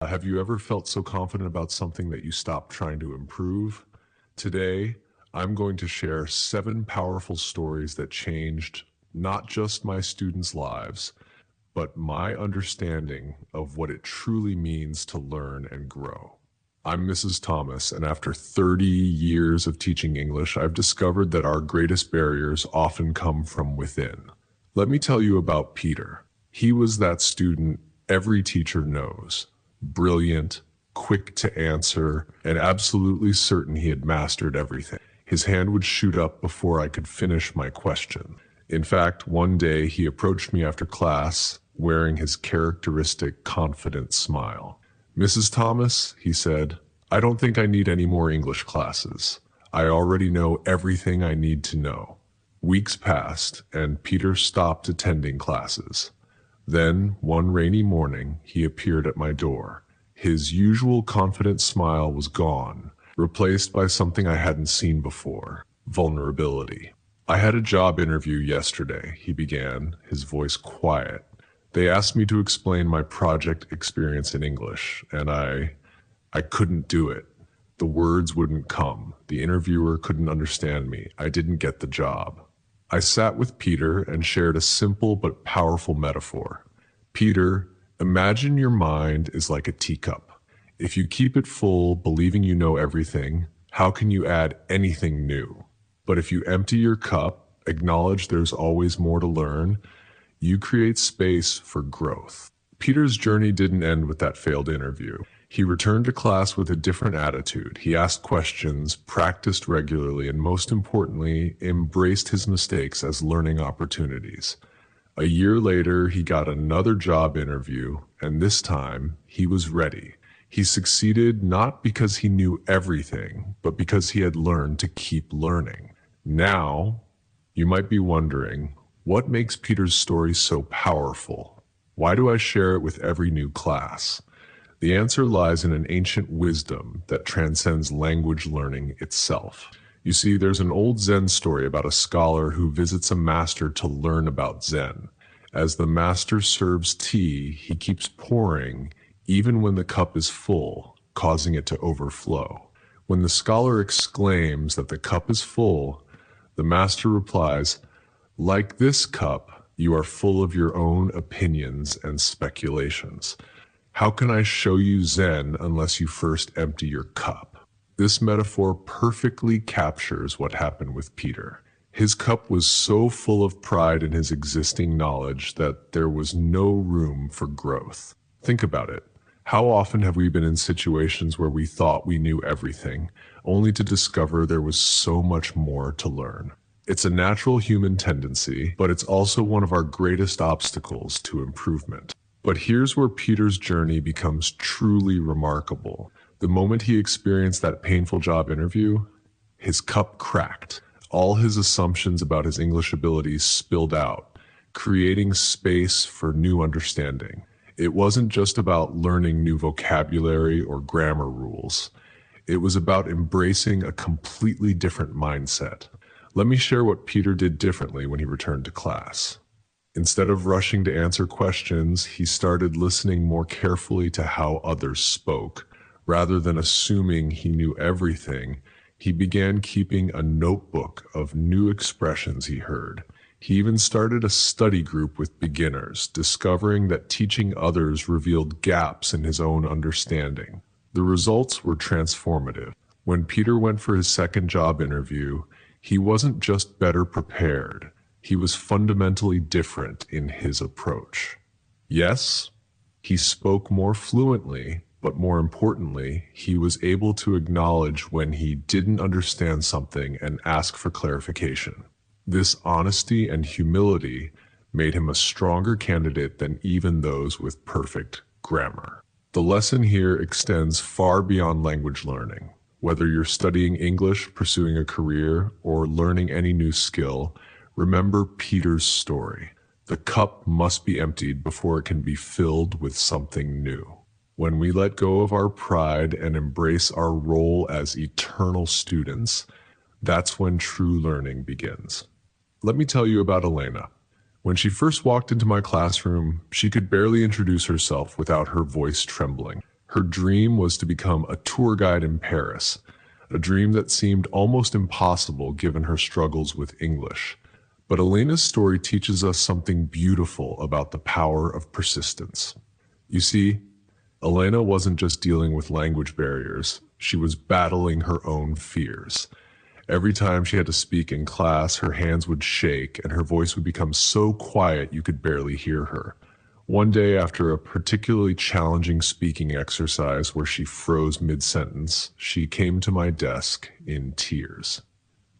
Have you ever felt so confident about something that you stopped trying to improve? Today, I'm going to share 7 powerful stories that changed not just my students' lives, but my understanding of what it truly means to learn and grow. I'm Mrs. Thomas, and after 30 years of teaching English, I've discovered that our greatest barriers often come from within. Let me tell you about Peter. He was that student every teacher knows. Brilliant, quick to answer, and absolutely certain he had mastered everything. His hand would shoot up before I could finish my question. In fact, one day he approached me after class wearing his characteristic confident smile. "Mrs. Thomas," he said, "I don't think I need any more English classes. I already know everything I need to know." Weeks passed, and Peter stopped attending classes. Then, one rainy morning, he appeared at my door. His usual confident smile was gone, replaced by something I hadn't seen before: vulnerability. "I had a job interview yesterday," he began, his voice quiet. "They asked me to explain my project experience in English, and I couldn't do it. The words wouldn't come. The interviewer couldn't understand me. I didn't get the job." I sat with Peter and shared a simple but powerful metaphor. "Peter, imagine your mind is like a teacup. If you keep it full, believing you know everything, how can you add anything new? But if you empty your cup, acknowledge there's always more to learn, you create space for growth." Peter's journey didn't end with that failed interview. He returned to class with a different attitude. He asked questions, practiced regularly, and most importantly, embraced his mistakes as learning opportunities. A year later, he got another job interview, and this time, he was ready. He succeeded not because he knew everything, but because he had learned to keep learning. Now, you might be wondering, what makes Peter's story so powerful? Why do I share it with every new class? The answer lies in an ancient wisdom that transcends language learning itself. You see, there's an old Zen story about a scholar who visits a master to learn about Zen. As the master serves tea, he keeps pouring, even when the cup is full, causing it to overflow. When the scholar exclaims that the cup is full, the master replies, "Like this cup, you are full of your own opinions and speculations. How can I show you Zen unless you first empty your cup?" This metaphor perfectly captures what happened with Peter. His cup was so full of pride in his existing knowledge that there was no room for growth. Think about it. How often have we been in situations where we thought we knew everything, only to discover there was so much more to learn? It's a natural human tendency, but it's also one of our greatest obstacles to improvement. But here's where Peter's journey becomes truly remarkable. The moment he experienced that painful job interview, his cup cracked. All his assumptions about his English abilities spilled out, creating space for new understanding. It wasn't just about learning new vocabulary or grammar rules. It was about embracing a completely different mindset. Let me share what Peter did differently when he returned to class. Instead of rushing to answer questions, he started listening more carefully to how others spoke. Rather than assuming he knew everything, he began keeping a notebook of new expressions he heard. He even started a study group with beginners, discovering that teaching others revealed gaps in his own understanding. The results were transformative. When Peter went for his second job interview, he wasn't just better prepared. He was fundamentally different in his approach. Yes, he spoke more fluently, but more importantly, he was able to acknowledge when he didn't understand something and ask for clarification. This honesty and humility made him a stronger candidate than even those with perfect grammar. The lesson here extends far beyond language learning. Whether you're studying English, pursuing a career, or learning any new skill, remember Peter's story. The cup must be emptied before it can be filled with something new. When we let go of our pride and embrace our role as eternal students, that's when true learning begins. Let me tell you about Elena. When she first walked into my classroom, she could barely introduce herself without her voice trembling. Her dream was to become a tour guide in Paris, a dream that seemed almost impossible given her struggles with English. But Elena's story teaches us something beautiful about the power of persistence. You see, Elena wasn't just dealing with language barriers, she was battling her own fears. Every time she had to speak in class, her hands would shake and her voice would become so quiet you could barely hear her. One day, after a particularly challenging speaking exercise where she froze mid-sentence, she came to my desk in tears.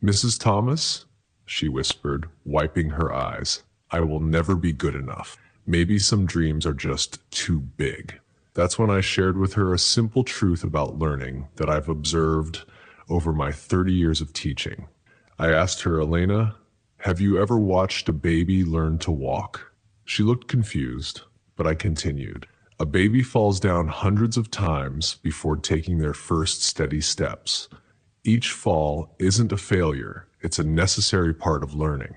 "Mrs. Thomas," she whispered, wiping her eyes, "I will never be good enough. Maybe some dreams are just too big." That's when I shared with her a simple truth about learning that I've observed over my 30 years of teaching. I asked her, "Elena, have you ever watched a baby learn to walk?" She looked confused, but I continued. "A baby falls down hundreds of times before taking their first steady steps. Each fall isn't a failure, it's a necessary part of learning.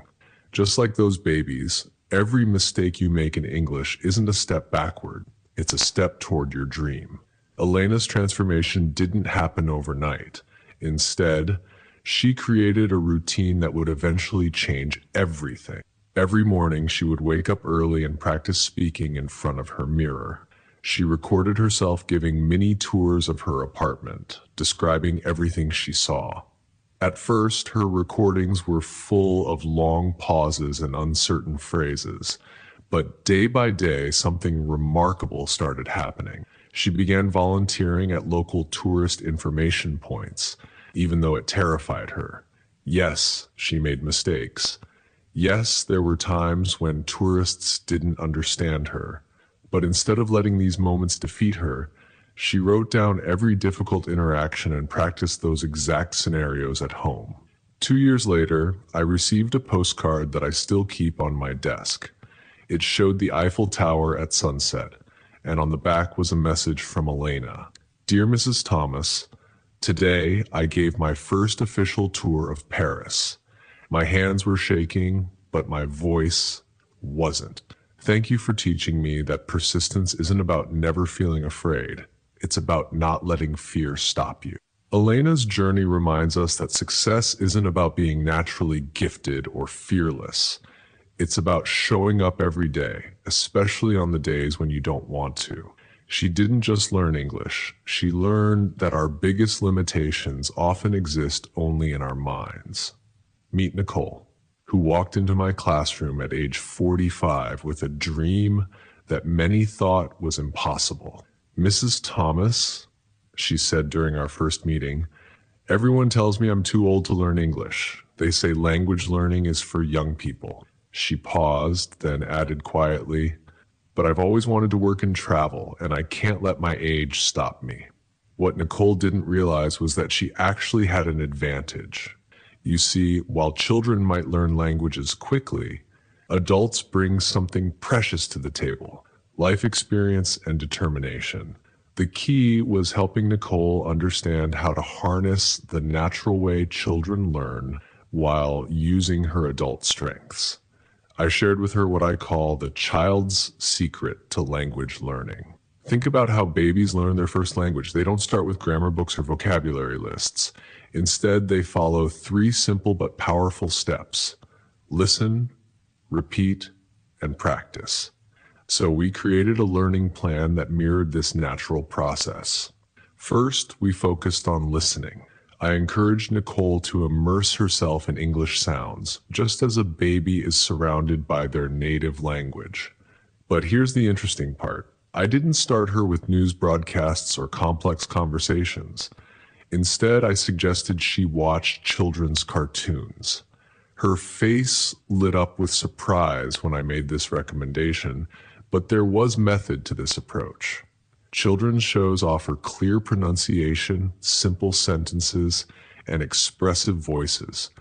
Just like those babies, every mistake you make in English isn't a step backward, it's a step toward your dream." Elena's transformation didn't happen overnight. Instead, she created a routine that would eventually change everything. Every morning, she would wake up early and practice speaking in front of her mirror. She recorded herself giving mini tours of her apartment, describing everything she saw. At first, her recordings were full of long pauses and uncertain phrases, but day by day, something remarkable started happening. She began volunteering at local tourist information points, even though it terrified her. Yes, she made mistakes. Yes, there were times when tourists didn't understand her. But instead of letting these moments defeat her, she wrote down every difficult interaction and practiced those exact scenarios at home. 2 years later, I received a postcard that I still keep on my desk. It showed the Eiffel Tower at sunset, and on the back was a message from Elena. "Dear Mrs. Thomas, today I gave my first official tour of Paris. My hands were shaking, but my voice wasn't. Thank you for teaching me that persistence isn't about never feeling afraid. It's about not letting fear stop you." Elena's journey reminds us that success isn't about being naturally gifted or fearless. It's about showing up every day, especially on the days when you don't want to. She didn't just learn English. She learned that our biggest limitations often exist only in our minds. Meet Nicole, who walked into my classroom at age 45 with a dream that many thought was impossible. "Mrs. Thomas," she said during our first meeting, "everyone tells me I'm too old to learn English. They say language learning is for young people." She paused, then added quietly, "But I've always wanted to work in travel, and I can't let my age stop me." What Nicole didn't realize was that she actually had an advantage. You see, while children might learn languages quickly, adults bring something precious to the table: life experience and determination. The key was helping Nicole understand how to harness the natural way children learn while using her adult strengths. I shared with her what I call the child's secret to language learning. Think about how babies learn their first language. They don't start with grammar books or vocabulary lists. Instead, they follow 3 simple but powerful steps: listen, repeat, and practice. So we created a learning plan that mirrored this natural process. First, we focused on listening. I encouraged Nicole to immerse herself in English sounds, just as a baby is surrounded by their native language. But here's the interesting part. I didn't start her with news broadcasts or complex conversations. Instead, I suggested she watch children's cartoons. Her face lit up with surprise when I made this recommendation, but there was method to this approach. Children's shows offer clear pronunciation, simple sentences, and expressive voices,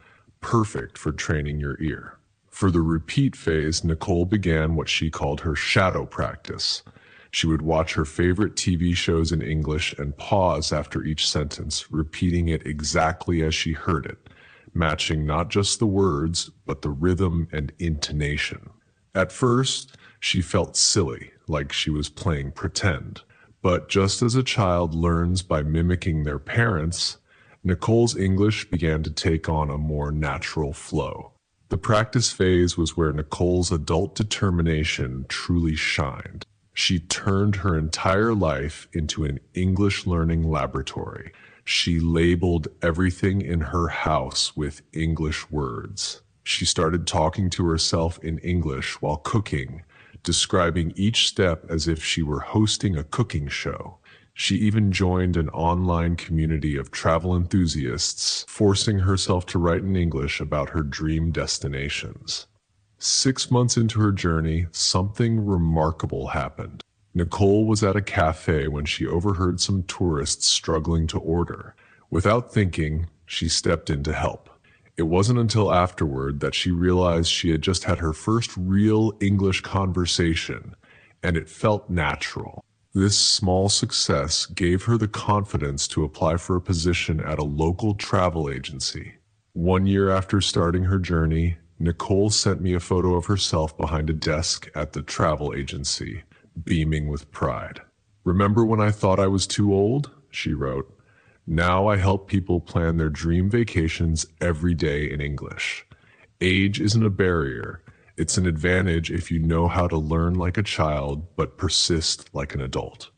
perfect for training your ear. For the repeat phase, Nicole began what she called her shadow practice. She would watch her favorite TV shows in English and pause after each sentence, repeating it exactly as she heard it, matching not just the words, but the rhythm and intonation. At first, she felt silly, like she was playing pretend. But just as a child learns by mimicking their parents, Nicole's English began to take on a more natural flow. The practice phase was where Nicole's adult determination truly shined. She turned her entire life into an English learning laboratory. She labeled everything in her house with English words. She started talking to herself in English while cooking, describing each step as if she were hosting a cooking show. She even joined an online community of travel enthusiasts, forcing herself to write in English about her dream destinations. 6 months into her journey, something remarkable happened. Nicole was at a cafe when she overheard some tourists struggling to order. Without thinking, she stepped in to help. It wasn't until afterward that she realized she had just had her first real English conversation, and it felt natural. This small success gave her the confidence to apply for a position at a local travel agency. 1 year after starting her journey, Nicole sent me a photo of herself behind a desk at the travel agency, beaming with pride. "Remember when I thought I was too old?" she wrote. "Now I help people plan their dream vacations every day in English. Age isn't a barrier. It's an advantage if you know how to learn like a child but persist like an adult."